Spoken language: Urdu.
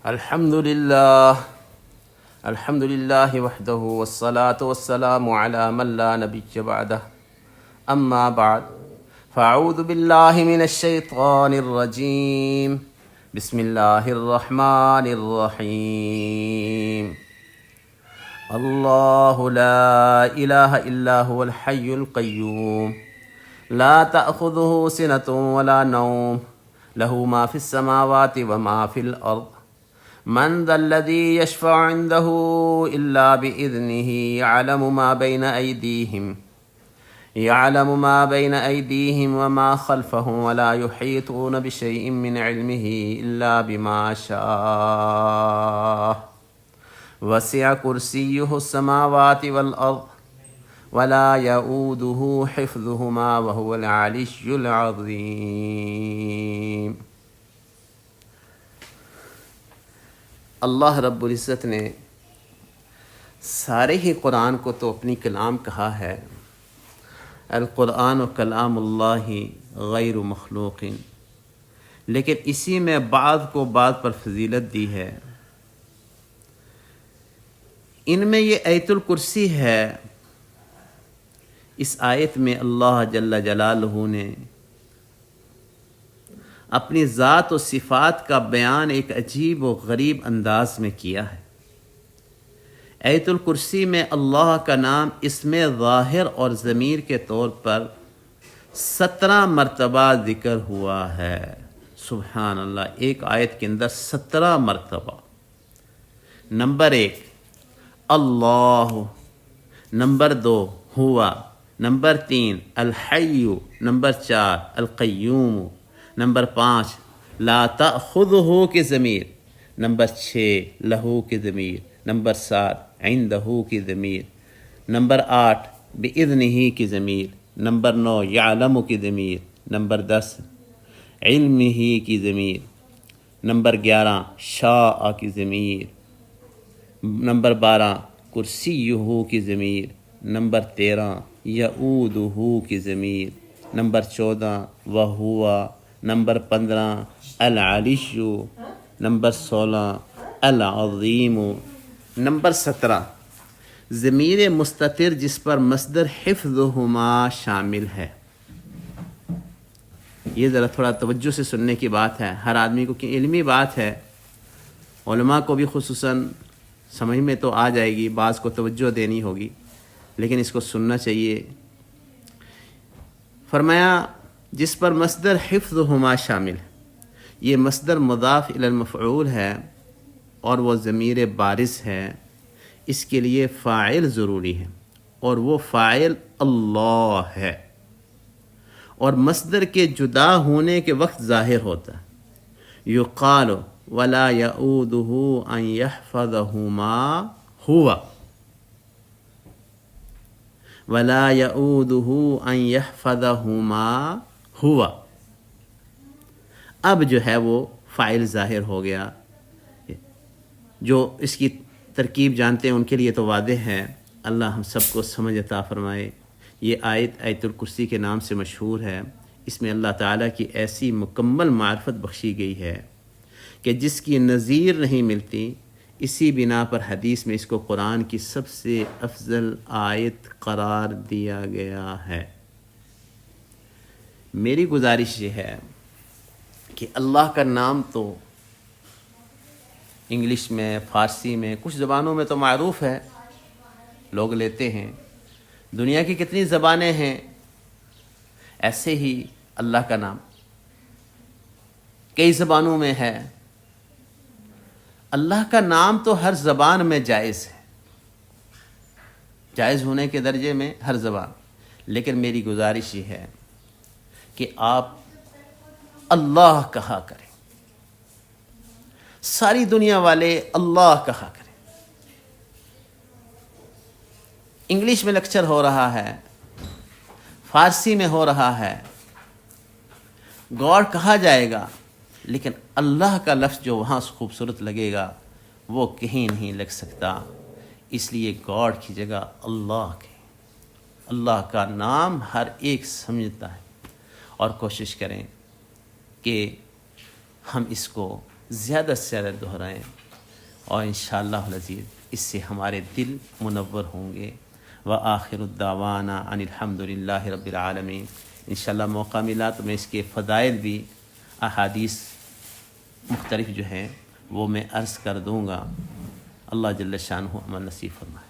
الحمد لله وحده والصلاة والسلام على من لا نبي بعده أما بعد فأعوذ بالله من الشيطان الرجيم بسم الله الرحمن الرحيم الله لا إله إلا هو الحي القيوم لا تأخذه سنة ولا نوم له ما في السماوات وما في الأرض من ذا الذي يشفع عنده إلا بإذنه يعلم ما بين أيديهم وما خلفهم ولا يحيطون بشيء من علمه إلا بما شاء وسع كرسيه السماوات والأرض ولا يؤوده حفظهما وهو العلي العظيم۔ اللہ رب العزت نے سارے ہی قرآن کو تو اپنی کلام کہا ہے، القرآن و کلام اللہ غیر مخلوق، لیکن اسی میں بعض کو بعض پر فضیلت دی ہے۔ ان میں یہ آیت الکرسی ہے۔ اس آیت میں اللہ جل جلالہ نے اپنی ذات و صفات کا بیان ایک عجیب و غریب انداز میں کیا ہے۔ آیت الکرسی میں اللہ کا نام اسم ظاہر اور ضمیر کے طور پر 17 مرتبہ ذکر ہوا ہے۔ سبحان اللہ، ایک آیت کے اندر 17 مرتبہ۔ نمبر 1 اللہ، نمبر 2 ہوا، نمبر 3 الحی، نمبر 4 القیوم، نمبر 5 لا تأخذہ کی ضمیر، نمبر 6 لہو کی ضمیر، نمبر 7 عندہ کی ضمیر، نمبر 8 بإذنہ کی ضمیر، نمبر 9 یعلم کی ضمیر، نمبر 10 علمہ کی ضمیر، نمبر 11 شاء کی ضمیر، نمبر 12 کرسیہ کی ضمیر، نمبر 13 یعودہ کی ضمیر، نمبر 14 وہو، نمبر 15 العلی، نمبر 16 العظیم، نمبر 17 ضمیر مستتر جس پر مصدر حفظہما شامل ہے۔ یہ ذرا تھوڑا توجہ سے سننے کی بات ہے، ہر آدمی کو کہ علمی بات ہے، علماء کو بھی خصوصاً سمجھ میں تو آ جائے گی، بعض کو توجہ دینی ہوگی، لیکن اس کو سننا چاہیے۔ فرمایا جس پر مصدر حفظہما شامل ہے، یہ مصدر مضاف الی المفعول ہے اور وہ ضمیر بارز ہے، اس کے لیے فاعل ضروری ہے اور وہ فاعل اللہ ہے، اور مصدر کے جدا ہونے کے وقت ظاہر ہوتا ہے۔ یقال ولا یعودہ ان یحفظہما ہوا، ولا یعودہ ان یحفظہما ہوا، اب جو ہے وہ فاعل ظاہر ہو گیا۔ جو اس کی ترکیب جانتے ہیں ان کے لیے تو واضح ہے، اللہ ہم سب کو سمجھ عطا فرمائے۔ یہ آیت الکرسی کے نام سے مشہور ہے۔ اس میں اللہ تعالیٰ کی ایسی مکمل معرفت بخشی گئی ہے کہ جس کی نظیر نہیں ملتی، اسی بنا پر حدیث میں اس کو قرآن کی سب سے افضل آیت قرار دیا گیا ہے۔ میری گزارش یہ ہے کہ اللہ کا نام تو انگلش میں، فارسی میں، کچھ زبانوں میں تو معروف ہے، لوگ لیتے ہیں۔ دنیا کی کتنی زبانیں ہیں، ایسے ہی اللہ کا نام کئی زبانوں میں ہے۔ اللہ کا نام تو ہر زبان میں جائز ہے، جائز ہونے کے درجے میں ہر زبان، لیکن میری گزارش یہ ہے کہ آپ اللہ کہا کریں، ساری دنیا والے اللہ کہا کریں۔ انگلش میں لیکچر ہو رہا ہے، فارسی میں ہو رہا ہے، گاڈ کہا جائے گا، لیکن اللہ کا لفظ جو وہاں خوبصورت لگے گا وہ کہیں نہیں لگ سکتا، اس لیے گاڈ کی جگہ اللہ کے، اللہ کا نام ہر ایک سمجھتا ہے، اور کوشش کریں کہ ہم اس کو زیادہ سے زیادہ دہرائیں، اور انشاءاللہ العزیز اس سے ہمارے دل منور ہوں گے۔ وآخر الدعوانا ان الحمدللہ رب العالمین۔ انشاءاللہ موقع ملا تو میں اس کے فضائل بھی احادیث مختلف جو ہیں وہ میں عرض کر دوں گا۔ اللہ جل شانہ عمل نصیب فرمائے۔